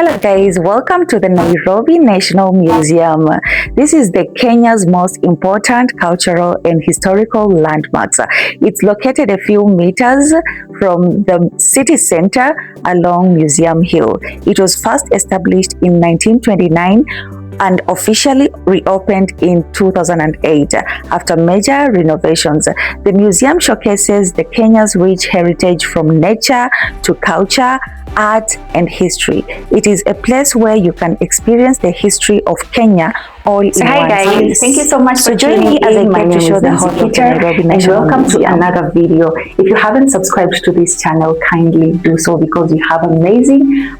Hello guys, welcome to the Nairobi National Museum. This is the Kenya's most important cultural and historical landmarks. It's located a few meters from the city center along Museum Hill. It was first established in 1929 and officially reopened in 2008 after major renovations. The museum showcases the Kenya's rich heritage from nature to culture, art and history. It is a place where you can experience the history of Kenya all in one place. Hi guys, thank you so much for joining me as I get to show the whole of Nairobi National Museum. Welcome to another video. If you haven't subscribed to this channel, kindly do so because we have amazing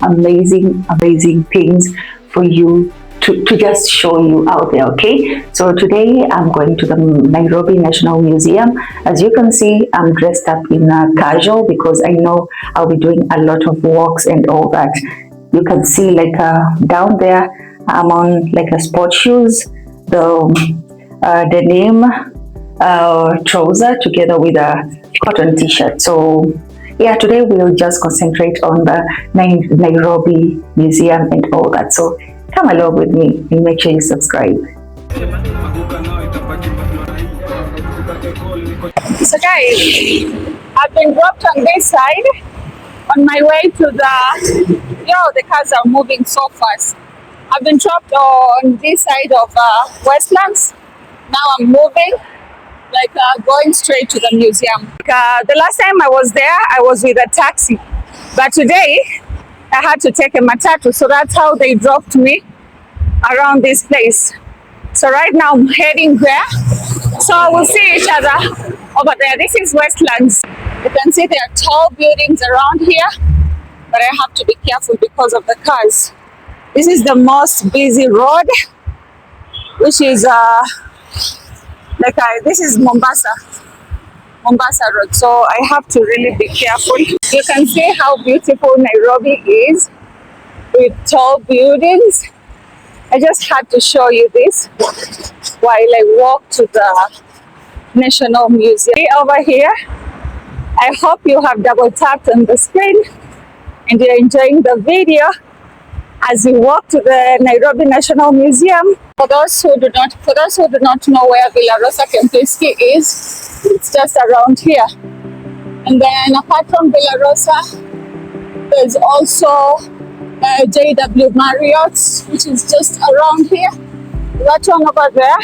things for you to just show you out there. Okay, so today I'm going to the Nairobi National Museum. As you can see, I'm dressed up in casual because I know I'll be doing a lot of walks and all that. You can see like down there I'm on like a sport shoes, the denim trouser together with a cotton t-shirt. So yeah, today we'll just concentrate on the Nairobi Museum and all that. So come along with me and make sure you subscribe. So guys, I've been dropped on this side on my way to the cars are moving so fast. I've been dropped on this side of Westlands. Now I'm moving, going straight to the museum. The last time I was there, I was with a taxi. But today, I had to take a matatu, so that's how they dropped me around this place. So right now I'm heading there. So we'll see each other over there. This is Westlands. You can see there are tall buildings around here, but I have to be careful because of the cars. This is the most busy road, which is this is Mombasa Road. So I have to really be careful. You can see how beautiful Nairobi is with tall buildings. I just had to show you this while I walk to the National Museum. Over here, I hope you have double tapped on the screen and you're enjoying the video as we walk to the Nairobi National Museum. For those who do not know where Villa Rosa Kempinski is, it's just around here. And then apart from Villa Rosa, there's also JW Marriott, which is just around here. That one over there.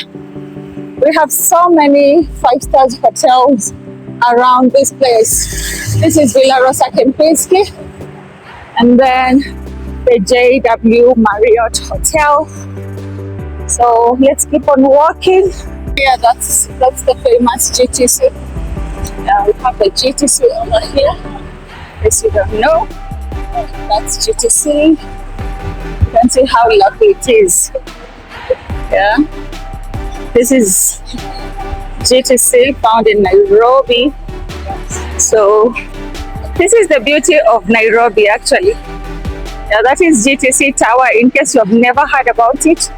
We have so many 5-star hotels around this place. This is Villa Rosa Kempinski. And then the JW Marriott Hotel. So let's keep on walking. Yeah, that's the famous GTC. We have the GTC over here. In case you don't know, that's GTC. You can see how lovely it is. Yeah, this is GTC found in Nairobi. So this is the beauty of Nairobi actually. Yeah, that is GTC Tower. In case you have never heard about it,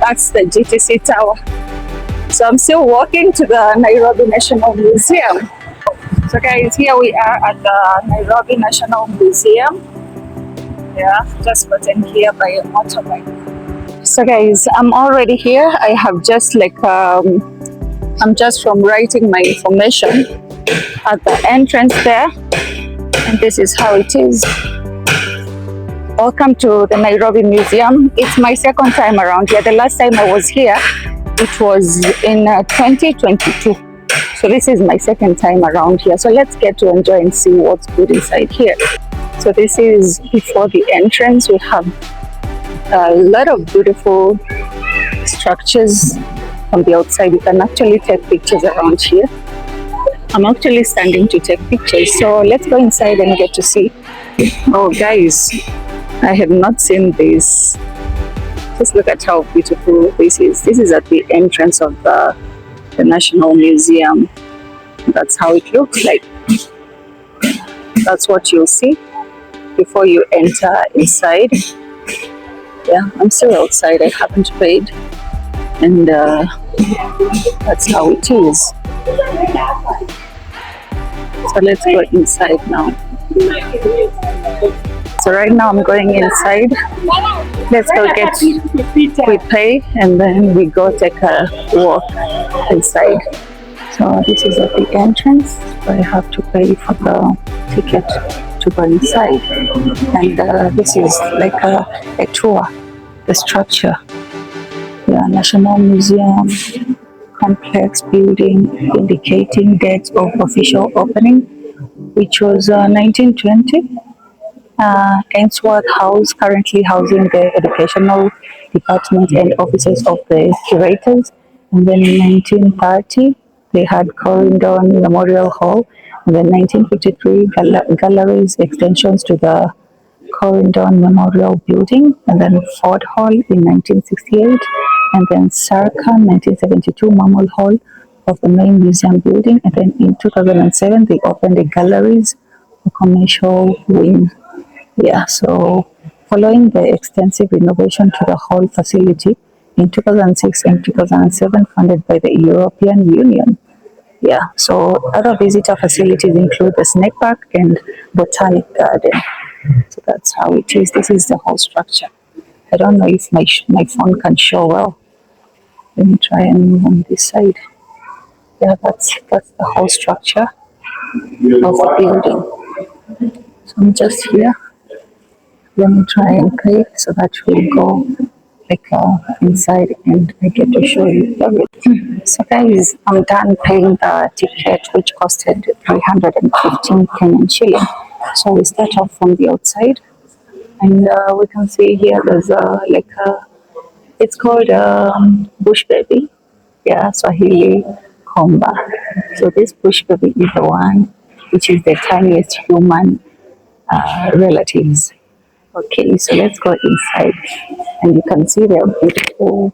that's the GTC Tower. So I'm still walking to the Nairobi National Museum. So guys, here we are at the Nairobi National Museum. Yeah, just gotten here by a motorbike. So guys, I'm already here. I have just I'm just from writing my information at the entrance there. And this is how it is. Welcome to the Nairobi Museum. It's my second time around here. The last time I was here, it was in 2022. So this is my second time around here. So let's get to enjoy and see what's good inside here. So this is before the entrance. We have a lot of beautiful structures from the outside. You can actually take pictures around here. I'm actually standing to take pictures. So let's go inside and get to see. Oh guys, I have not seen this. Just look at how beautiful this is. This is at the entrance of the National Museum. That's how it looks like. That's what you'll see before you enter inside. Yeah, I'm still outside. I haven't paid. And that's how it is. So let's go inside now. So right now I'm going inside. Let's go get, we pay and then we go take a walk inside. So this is at the entrance. So I have to pay for the ticket to go inside. And this is like a tour, the structure. Yeah, National Museum complex building indicating date of official opening, which was 1920. Ainsworth House, currently housing the educational department and offices of the curators. And then in 1930, they had Corridon Memorial Hall. And then 1953, galleries, extensions to the Corridon Memorial Building. And then Ford Hall in 1968. And then Sarka 1972, Mammal Hall of the main museum building. And then in 2007, they opened the galleries for commercial wing. Yeah, so following the extensive renovation to the whole facility in 2006 and 2007, funded by the European Union. Yeah, so other visitor facilities include the snake park and botanic garden. So that's how it is. This is the whole structure. I don't know if my phone can show well. Let me try and move on this side. Yeah, that's the whole structure of the building. So I'm just here. Let me try and pay so that we'll go like inside and I get to show you everything. So guys, I'm done paying the ticket, which costed 315 Kenyan shilling. So we start off from the outside, and we can see here there's like a, it's called bush baby. Yeah, Swahili komba. So this bush baby is the one which is the tiniest human relatives. Okay, so let's go inside and you can see they're beautiful.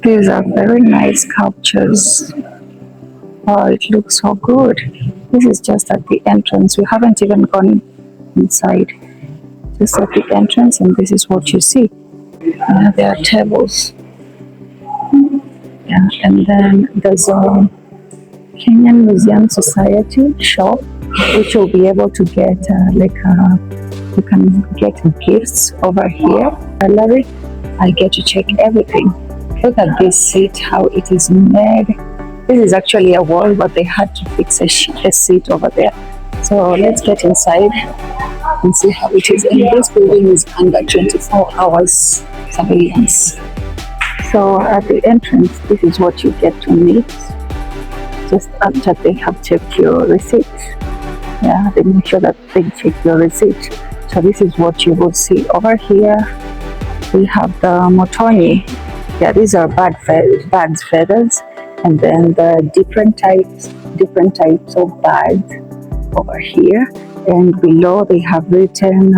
These are very nice sculptures. Oh, it looks so good. This is just at the entrance. We haven't even gone inside. Just at the entrance, and this is what you see. There are tables. Yeah, and then there's a Kenyan Museum Society shop, which you'll be able to get you can get gifts over here. Gallery, I get to check everything. Look at this seat, how it is made. This is actually a wall, but they had to fix a seat over there. So let's get inside and see how it is. And this building is under 24 hours surveillance. So at the entrance, this is what you get to meet just after they have checked your receipt. Yeah, they make sure that they check your receipt. So this is what you will see over here. We have the motoni. Yeah, these are birds' feathers, and then the different types of birds over here. And below they have written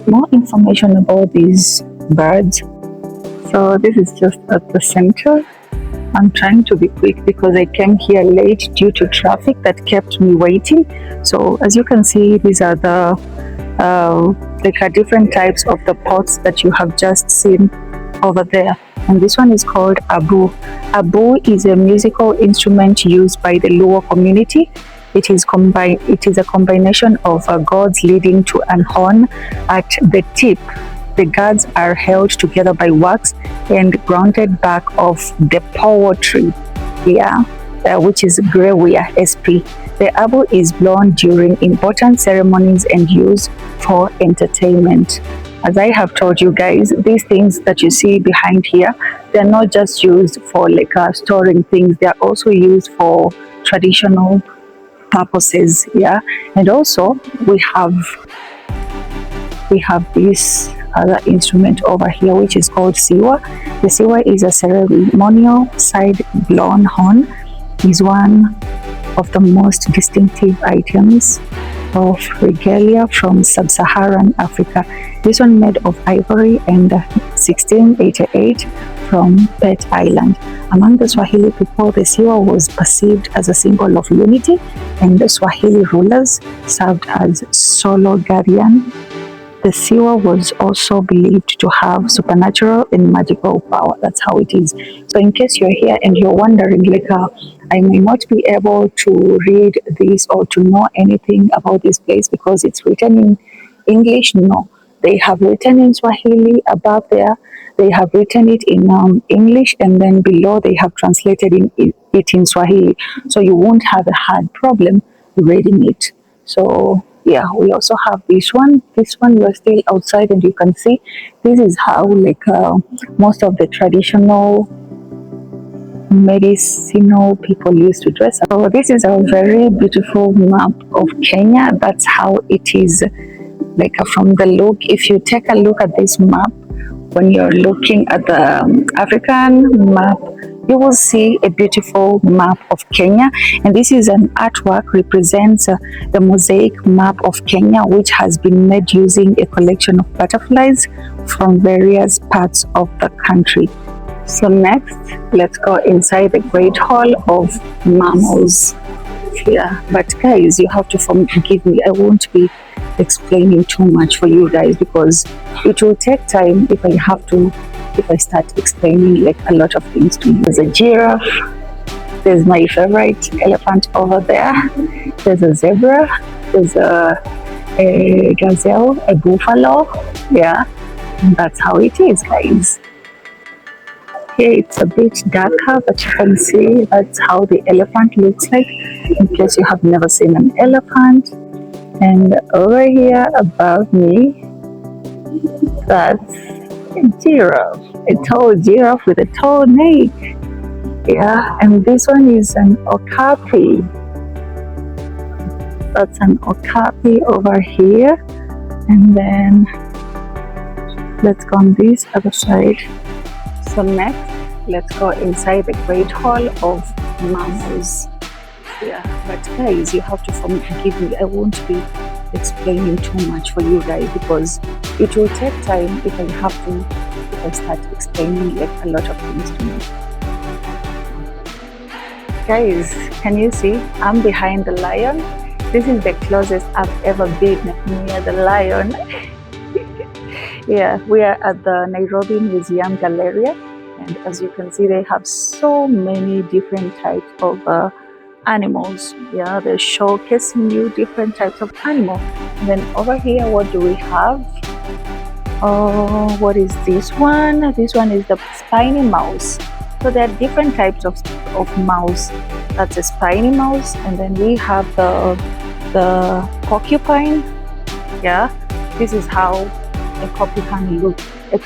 more information about these birds. So this is just at the center. I'm trying to be quick because I came here late due to traffic that kept me waiting. So as you can see, these are the different types of the pots that you have just seen over there. And this one is called abu. Abu is a musical instrument used by the Luo community. It is a combination of gourds leading to an horn at the tip. The gourds are held together by wax and grounded back of the power tree, which is Grewia SP. The abu is blown during important ceremonies and used for entertainment. As I have told you guys, these things that you see behind here, they're not just used for storing things, they're also used for traditional purposes. And also we have this other instrument over here, which is called siwa. The siwa is a ceremonial side-blown horn. Is one of the most distinctive items of regalia from sub-Saharan Africa. This one made of ivory and 1688 from Pet Island. Among the Swahili people, the siwa was perceived as a symbol of unity, and the Swahili rulers served as sole guardian. The siwa was also believed to have supernatural and magical power. That's how it is. So in case you're here and you're wondering, I may not be able to read this or to know anything about this place because it's written in English. No, they have written in Swahili above there. They have written it in English, and then below they have translated it in Swahili. So you won't have a hard problem reading it. So yeah, we also have this one. This one we're still outside, and you can see this is how like most of the traditional medicinal people used to dress. So this is a very beautiful map of Kenya. That's how it is like from the look. If you take a look at this map, when you're looking at the African map, you will see a beautiful map of Kenya. And this is an artwork represents the mosaic map of Kenya, which has been made using a collection of butterflies from various parts of the country. So next, let's go inside the Great Hall of Mammals. Yeah, but guys, you have to forgive me. I won't be explaining too much for you guys because it will take time if I start explaining like a lot of things to you. There's a giraffe. There's my favorite elephant over there. There's a zebra. There's a gazelle, a buffalo. Yeah, and that's how it is, guys. Here it's a bit darker, but you can see that's how the elephant looks like in case you have never seen an elephant. And over here above me, that's a giraffe, a tall giraffe with a tall neck. Yeah, and this one is an okapi. That's an okapi over here. And then let's go on this other side. So next, let's go inside the Great Hall of Mammals. Yeah, but guys, you have to forgive me. I won't be explaining too much for you guys because it will take time if I start explaining like a lot of things to you. Guys, can you see? I'm behind the lion. This is the closest I've ever been near the lion. Yeah, we are at the Nairobi Museum Galleria, and as you can see, they have so many different types of animals. Yeah, they're showcasing you different types of animals. And then over here, what do we have? Oh, what is this one? This one is the spiny mouse. So there are different types of mouse. That's a spiny mouse, and then we have the porcupine. Yeah, this is how a porcupine looks. A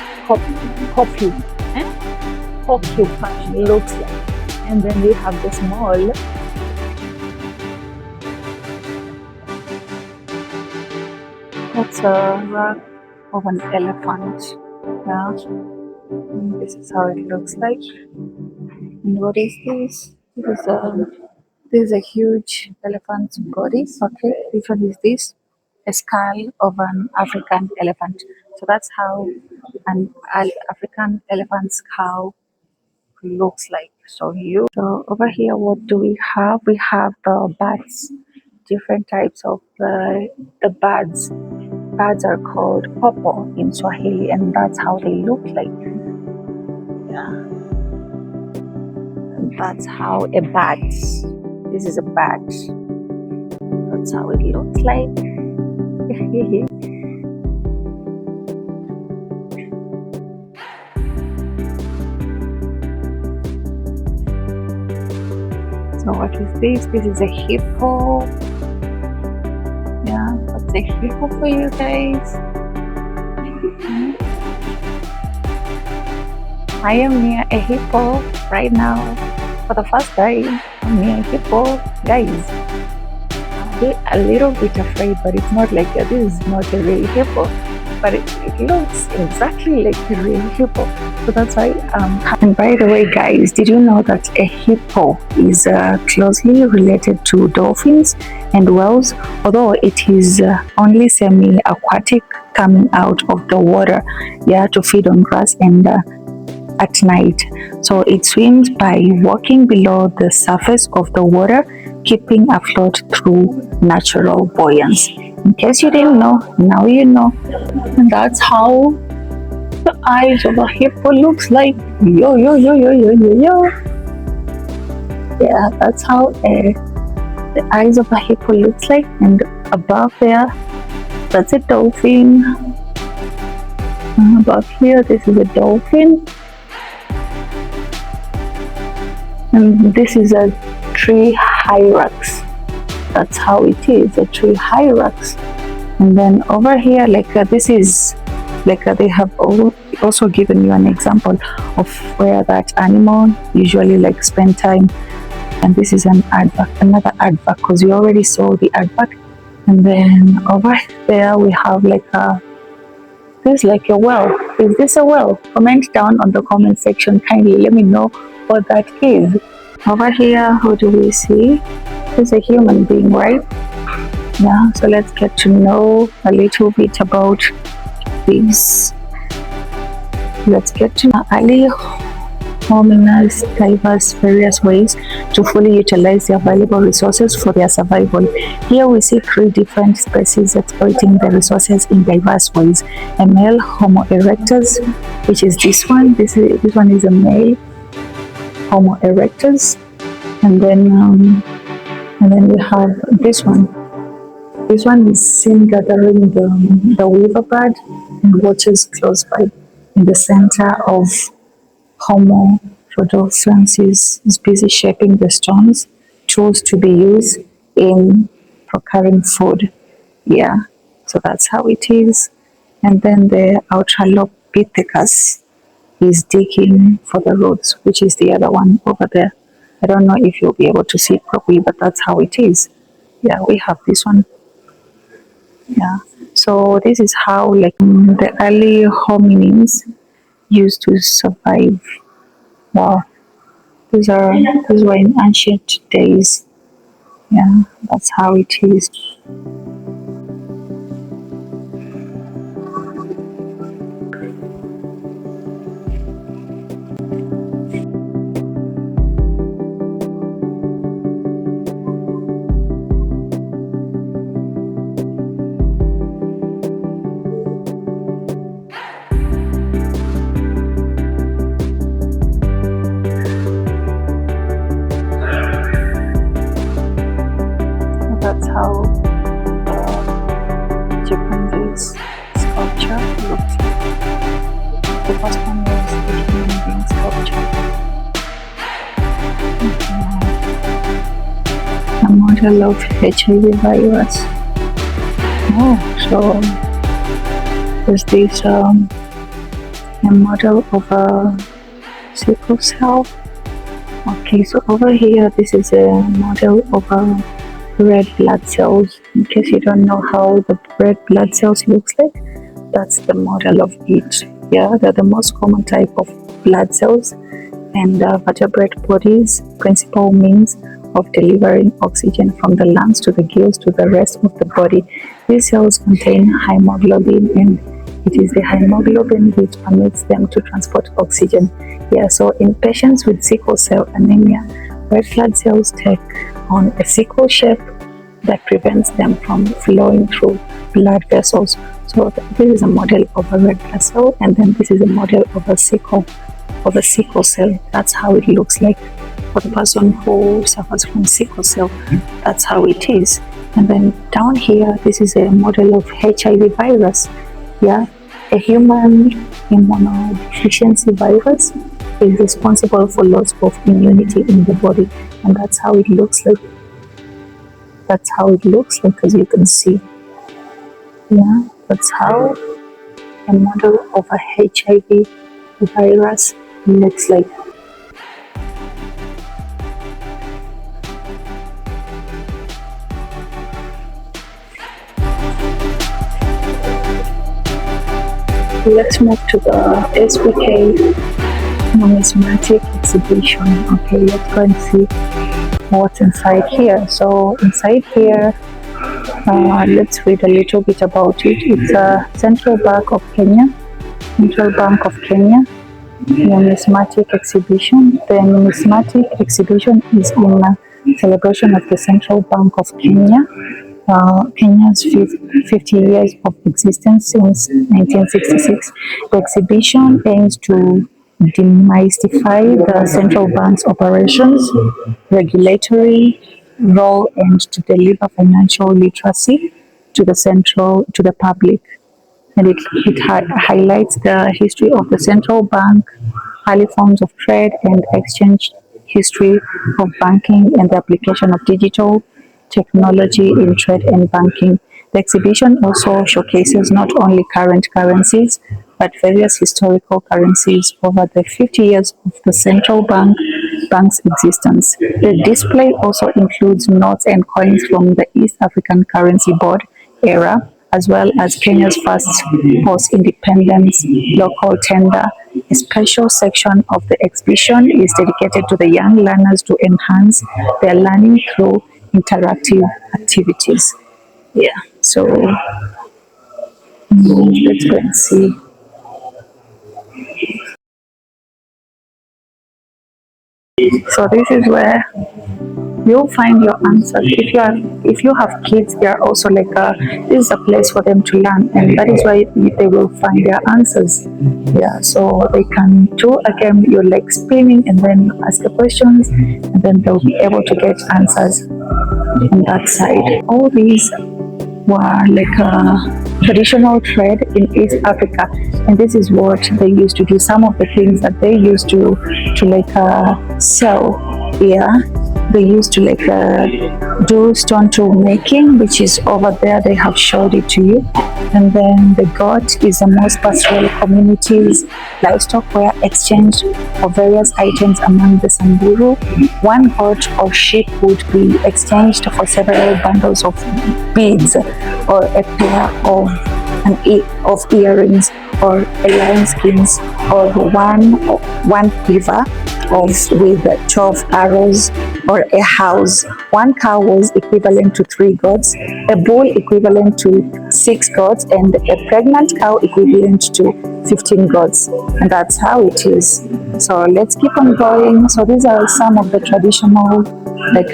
porcupine looks like. And then we have the small. That's a rug of an elephant. Yeah, and this is how it looks like. And what is this? This is a huge elephant's body. Okay, which one is this? A skull of an African elephant. So that's how an African elephant skull looks like. So over here, what do we have? We have the bats, different types of the birds. Birds are called popo in Swahili, and that's how they look like. Yeah, and that's how a bat. This is a bat. That's how it looks like. So what is this? This is a hippo. Yeah, that's a hippo for you guys. I am near a hippo right now. For the first time, I'm near a hippo. Guys, a little bit afraid, but it's not like this is not a real hippo, but it looks exactly like a real hippo. So that's why and by the way, guys, did you know that a hippo is closely related to dolphins and whales, although it is only semi-aquatic, coming out of the water, yeah, to feed on grass and at night. So it swims by walking below the surface of the water, keeping afloat through natural buoyancy. In case you didn't know, now you know. And that's how the eyes of a hippo looks like. Yo, yo, yo, yo, yo, yo, yo. Yeah, that's how the eyes of a hippo looks like. And above there, that's a dolphin. Above here, this is a dolphin. And this is a tree hyrax. That's how it is, a tree hyrax. And then over here, like this is like they have also given you an example of where that animal usually like spend time. And this is an aardvark, another aardvark, because we already saw the aardvark. And then over there we have like a, there's like a well. Is this a well? Comment down on the comment section kindly, let me know what that is. Over here, who do we see? There's a human being, right? Yeah, so let's get to know a little bit about this. Let's get to know early hominins diverse various ways to fully utilize the available resources for their survival. Here we see three different species exploiting the resources in diverse ways. A male Homo erectus, which is this one. This one is a male Homo erectus, and then we have this one. This one is seen gathering the weaver bird and watches close by. In the center of Homo rhodopsians is busy shaping the stones, tools to be used in procuring food. Yeah, so that's how it is. And then the Australopithecus is digging for the roads, which is the other one over there. I don't know if you'll be able to see it properly, but that's how it is. Yeah, we have this one. Yeah. So this is how like the early hominins used to survive. Wow. These were in ancient days. Yeah, that's how it is. That's how Japanese sculpture looks like. The first one was the human being sculpture. A model of HIV virus. Oh, so there's this a model of a sickle cell. Okay, so over here, this is a model of a red blood cells. In case you don't know how the red blood cells looks like, that's the model of it. Yeah, they're the most common type of blood cells, and vertebrate bodies' principal means of delivering oxygen from the lungs to the gills to the rest of the body. These cells contain hemoglobin, and it is the hemoglobin which permits them to transport oxygen. Yeah, so in patients with sickle cell anemia, red blood cells take on a sickle shape that prevents them from flowing through blood vessels. So this is a model of a red blood cell, and then this is a model of a sickle cell. That's how it looks like for the person who suffers from sickle cell. That's how it is. And then down here, this is a model of HIV virus. Yeah, a human immunodeficiency virus is responsible for loss of immunity in the body, and that's how it looks like. That's how it looks like, as you can see. Yeah, that's how a model of a HIV virus looks like. Let's move to the SPK numismatic exhibition. Okay, let's go and see what's inside here. So inside here, let's read a little bit about it. It's a Central Bank of Kenya numismatic exhibition. The numismatic exhibition is in celebration of the Central Bank of Kenya. Kenya's 50 years of existence since 1966. The exhibition aims to demystify the central bank's operations, regulatory role, and to deliver financial literacy to the public. And it highlights the history of the central bank, early forms of trade and exchange, history of banking, and the application of digital technology in trade and banking. The exhibition also showcases not only current currencies, but various historical currencies over the 50 years of the central bank's existence. The display also includes notes and coins from the East African Currency Board era, as well as Kenya's first post-independence local tender. A special section of the exhibition is dedicated to the young learners to enhance their learning through interactive activities. Yeah, so let's go and see. So this is where you'll find your answers. If you have kids, they are also like this is a place for them to learn, and that is why they will find their answers. Yeah, so they can do again. You're like spinning and then ask the questions, and then they'll be able to get answers on that side. All these were like a traditional trade in East Africa, and this is what they used to do. Some of the things that they used to like sell. Yeah, they used to like do stone tool making, which is over there. They have showed it to you. And then the goat is the most pastoral communities. Livestock were exchanged for various items among the Samburu. One goat or sheep would be exchanged for several bundles of beads or a pair of earrings or a lion skins or one quiver with 12 arrows or a house. One cow was equivalent to 3 goats, a bull equivalent to 6 goats, and a pregnant cow equivalent to 15 goats. And that's how it is. So let's keep on going. So these are some of the traditional like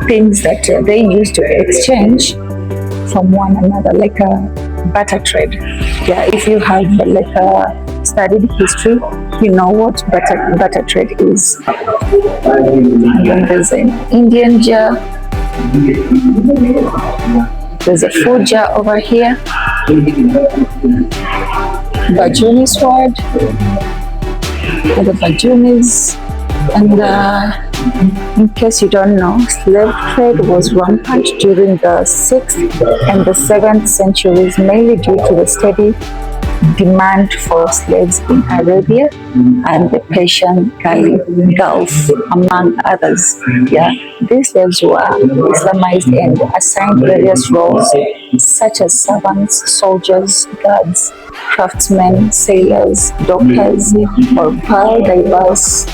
things that they used to exchange from one another, like a barter trade. Yeah, if you have like studied history, you know what barter trade is. And then there's an Indian jar. There's a food jar over here. Bajuni sword. And the Bajunis. And in case you don't know, slave trade was rampant during the 6th and the 7th centuries, mainly due to the steady demand for slaves in Arabia and the Persian Gulf, among others. Yeah, these slaves were Islamized and assigned various roles, such as servants, soldiers, guards, craftsmen, sailors, dockers, or pearl divers.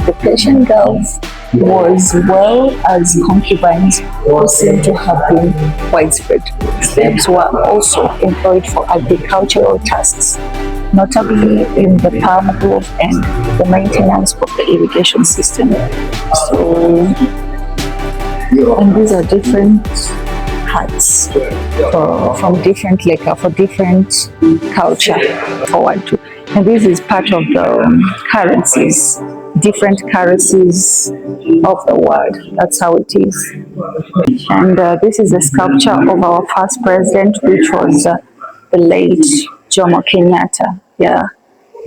The Persian Gulf was well as concubines who seem to have been widespread. Slaves were also employed for agricultural tasks, notably in the palm grove and the maintenance of the irrigation system. So, and these are different hats from different for different culture forward to. And this is part of the currencies, different currencies of the world. That's how it is. And this is a sculpture of our first president, which was the late Jomo Kenyatta. Yeah,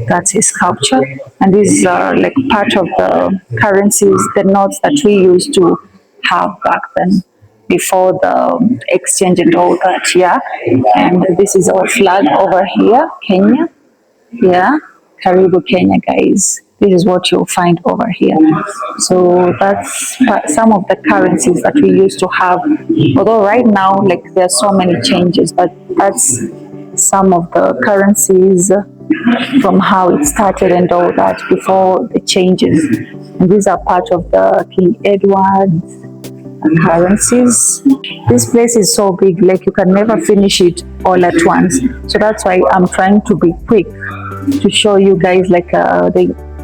that's his sculpture. And these are like part of the currencies, the notes that we used to have back then, before the exchange and all that. Yeah, and this is our flag over here, Kenya. Yeah, Karibu Kenya, guys. This is what you'll find over here. So that's some of the currencies that we used to have. Although right now, like there are so many changes, but that's some of the currencies from how it started and all that before the changes. And these are part of the King Edward's currencies. This place is so big, like you can never finish it all at once. So that's why I'm trying to be quick to show you guys like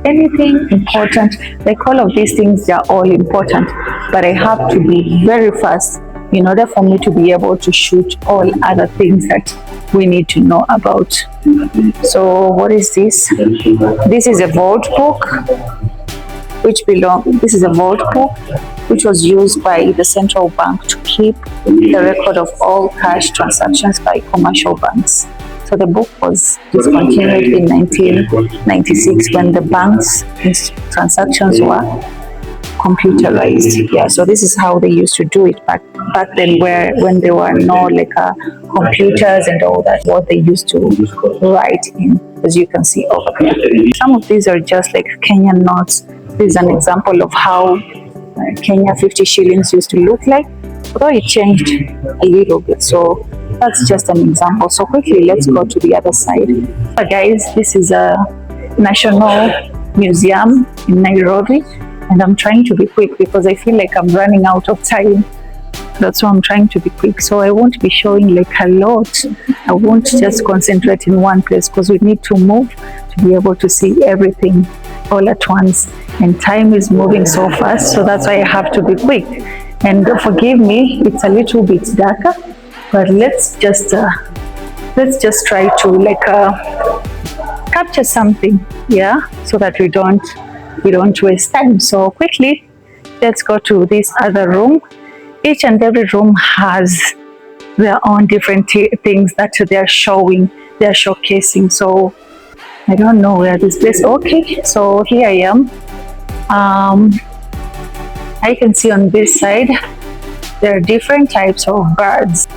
anything important. Like all of these things, they are all important, but I have to be very fast in order for me to be able to shoot all other things that we need to know about. So what is this? This is a vault book this is a vault book which was used by the central bank to keep the record of all cash transactions by commercial banks. So the book was discontinued in 1996 when the bank's transactions were computerized. Yeah, so this is how they used to do it back then, where when there were no computers and all that, what they used to write in, as you can see over there. Some of these are just like Kenyan notes. This is an example of how Kenya 50 shillings used to look like, although it changed a little bit. So that's just an example. So quickly, let's go to the other side. So guys, this is a National Museum in Nairobi, and I'm trying to be quick because I feel like I'm running out of time. That's why I'm trying to be quick. So I won't be showing like a lot. I won't just concentrate in one place because we need to move to be able to see everything all at once. And time is moving so fast, so that's why I have to be quick. And forgive me, it's a little bit darker, but let's just try to capture something, yeah, so that we don't waste time. So quickly, let's go to this other room. Each and every room has their own different things that they're showcasing. So I don't know where this place. Okay, so here I am. I can see on this side there are different types of birds.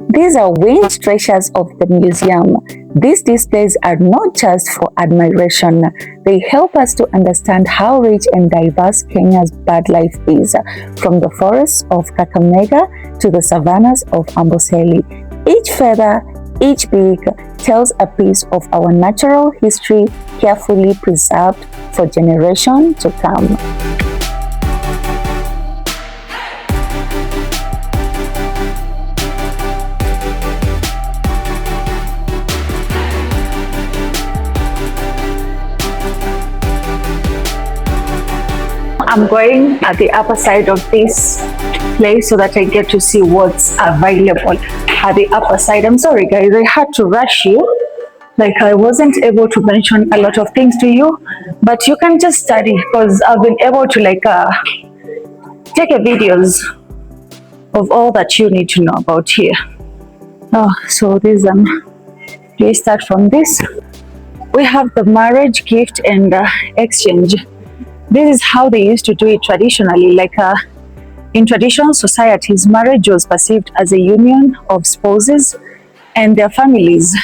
These are winged treasures of the museum. These displays are not just for admiration. They help us to understand how rich and diverse Kenya's bird life is, from the forests of Kakamega to the savannas of Amboseli. Each feather, each beak tells a piece of our natural history, carefully preserved for generations to come. I'm going at the upper side of this place so that I get to see what's available at the upper side. I'm sorry guys, I had to rush you. Like I wasn't able to mention a lot of things to you, but you can just study because I've been able to take videos of all that you need to know about here. Oh, so this we start from this. We have the marriage gift and exchange. This is how they used to do it traditionally. In traditional societies, marriage was perceived as a union of spouses and their families.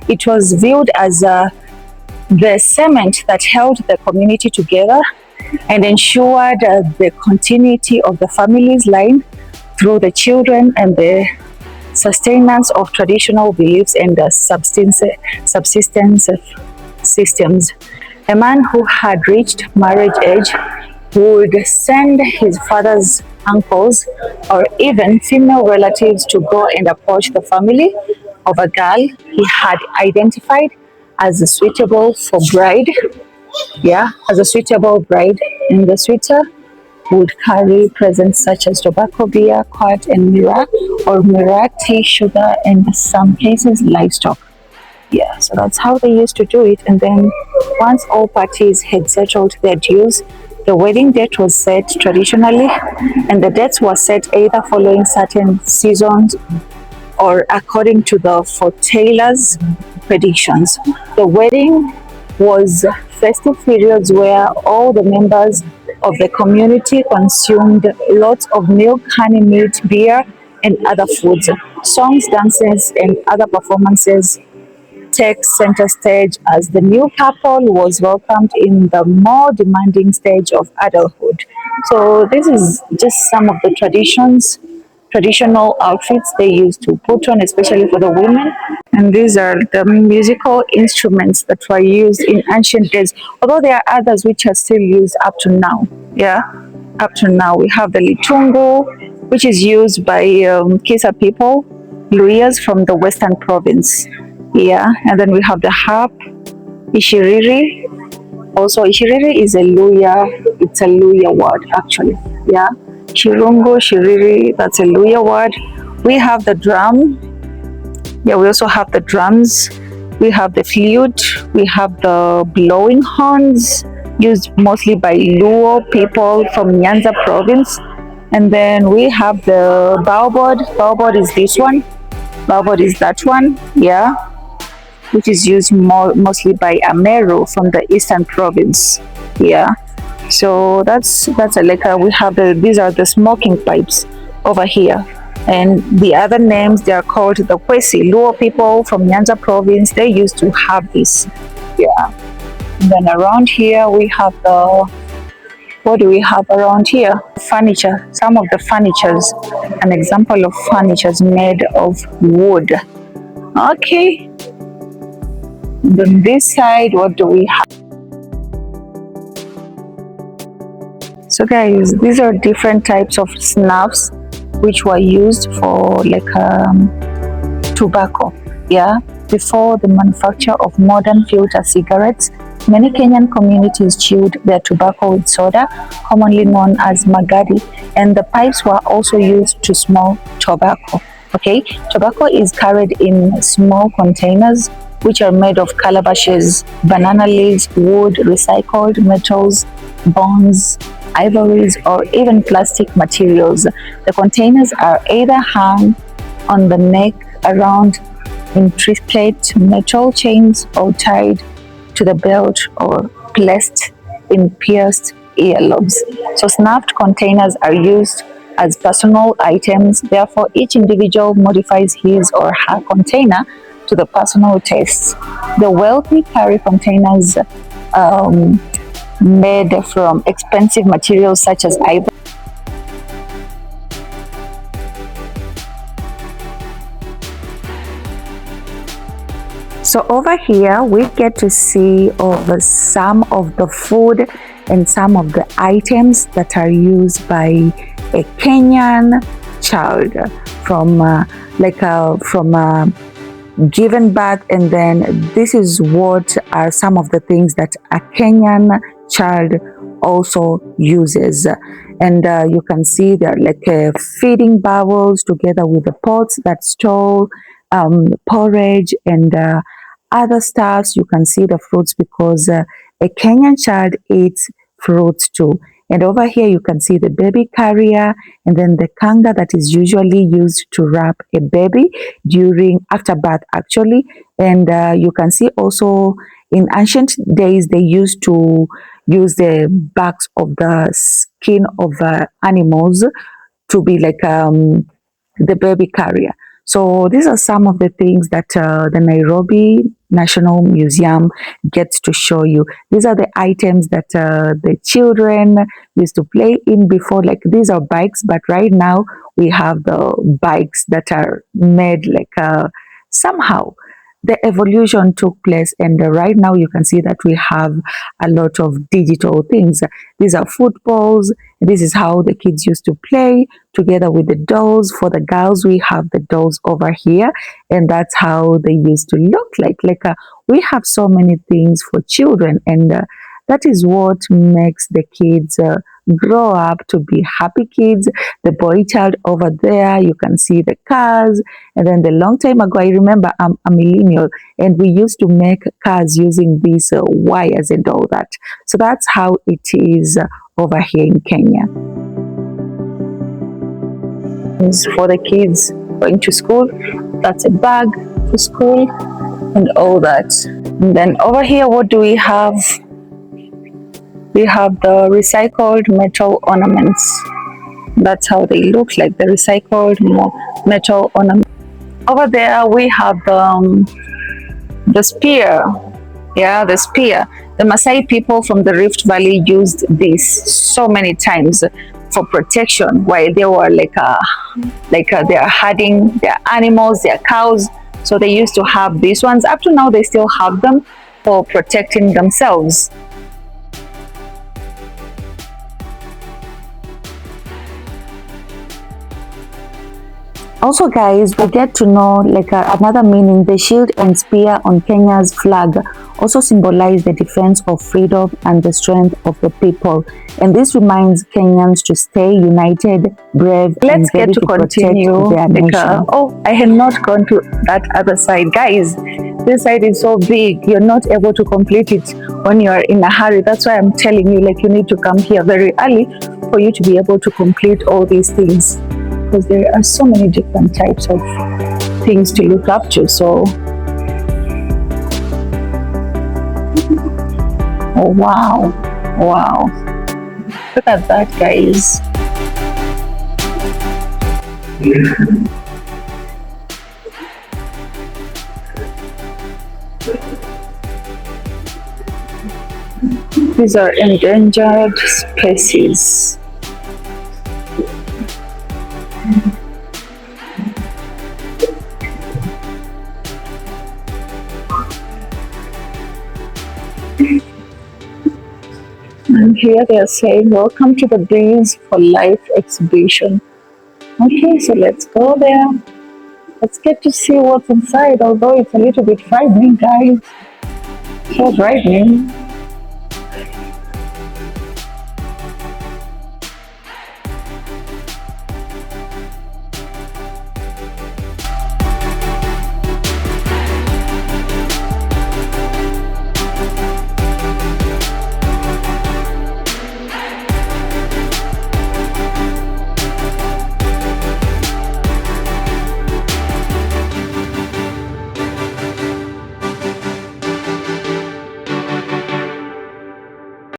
It was viewed as the cement that held the community together and ensured the continuity of the family's line through the children and the sustenance of traditional beliefs and subsistence systems. A man who had reached marriage age would send his father's uncles or even female relatives to go and approach the family of a girl he had identified as suitable for bride. Yeah, as a suitable bride. And the suitor would carry presents such as tobacco, beer, quart, and mirror, or mirror, tea, sugar, and in some cases livestock. Yeah, so that's how they used to do it. And then once all parties had settled their dues, the wedding date was set traditionally, and the dates were set either following certain seasons or according to the foreteller's predictions. The wedding was festive periods where all the members of the community consumed lots of milk, honey, meat, beer, and other foods. Songs, dances, and other performances take center stage as the new couple was welcomed in the more demanding stage of adulthood. So this is just some of the traditional outfits they used to put on, especially for the women. And these are the musical instruments that were used in ancient days, although there are others which are still used up to now. Yeah, up to now. We have the litungu, which is used by Kisa people, Luyas from the Western province. Yeah, and then we have the harp, Ishiriri. Also, Ishiriri is a Luya, it's a Luya word actually. Yeah, Shirungo, Shiriri, that's a Luya word. We have the drum. Yeah, we also have the drums. We have the flute. We have the blowing horns used mostly by Luo people from Nyanza province. And then we have the baobod. Baobod is this one. Baobod is that one. Yeah, which is used mostly by Ameru from the eastern province. Yeah. So that's a like we have these are the smoking pipes over here. And the other names, they are called the Kwesi. Luo people from Nyanza province, they used to have this. Yeah. And then around here we have what do we have around here? Furniture. Some of the furnitures. An example of furnitures made of wood. Okay. Then this side, what do we have? So guys, these are different types of snuffs which were used for like tobacco. Yeah, before the manufacture of modern filter cigarettes, many Kenyan communities chewed their tobacco with soda, commonly known as magadi, and the pipes were also used to smoke tobacco. Okay, tobacco is carried in small containers which are made of calabashes, banana leaves, wood, recycled metals, bones, ivories, or even plastic materials. The containers are either hung on the neck around intricate metal chains or tied to the belt or placed in pierced earlobes. So snuffed containers are used as personal items. Therefore, each individual modifies his or her container to the personal tastes. The wealthy carry containers made from expensive materials such as ivory. So over here, we get to see over some of the food and some of the items that are used by a Kenyan child from given birth, and then this is what are some of the things that a Kenyan child also uses. And you can see they're like feeding bowls together with the pots that store porridge and other stuffs. You can see the fruits because a Kenyan child eats fruits too. And over here you can see the baby carrier and then the kanga that is usually used to wrap a baby during after birth actually. And you can see also in ancient days they used to use the backs of the skin of animals to be like the baby carrier. So these are some of the things that the Nairobi National Museum gets to show you. These are the items that the children used to play in before. Like these are bikes, but right now we have the bikes that are made like somehow the evolution took place, and right now you can see that we have a lot of digital things. These are footballs. This is how the kids used to play together with the dolls. For the girls, we have the dolls over here, and that's how they used to look like. We have so many things for children, and that is what makes the kids grow up to be happy kids. The boy child over there, you can see the cars. And then the long time ago, I remember I'm a millennial, and we used to make cars using these wires and all that. So that's how it is over here in Kenya. It's for the kids going to school. That's a bag for school and all that. And then over here, what do we have? We have the recycled metal ornaments. That's how they look like, the recycled metal ornaments. Over there, we have the spear. Yeah, the spear. The Maasai people from the Rift Valley used this so many times for protection while they were they are herding their animals, their cows. So they used to have these ones. Up to now, they still have them for protecting themselves. Also, guys, we get to know like another meaning. The shield and spear on Kenya's flag also symbolize the defense of freedom and the strength of the people. And this reminds Kenyans to stay united, brave, Let's and ready get to to continue. protect their nation. Oh, I had not gone to that other side. Guys, this side is so big. You're not able to complete it when you're in a hurry. That's why I'm telling you, like, you need to come here very early for you to be able to complete all these things. Because there are so many different types of things to look up to. So, oh, wow. Wow. Look at that, guys. These are endangered species. And here they are saying, welcome to the Breeze for Life exhibition. Okay, so let's go there. Let's get to see what's inside, although it's a little bit frightening, guys. So frightening.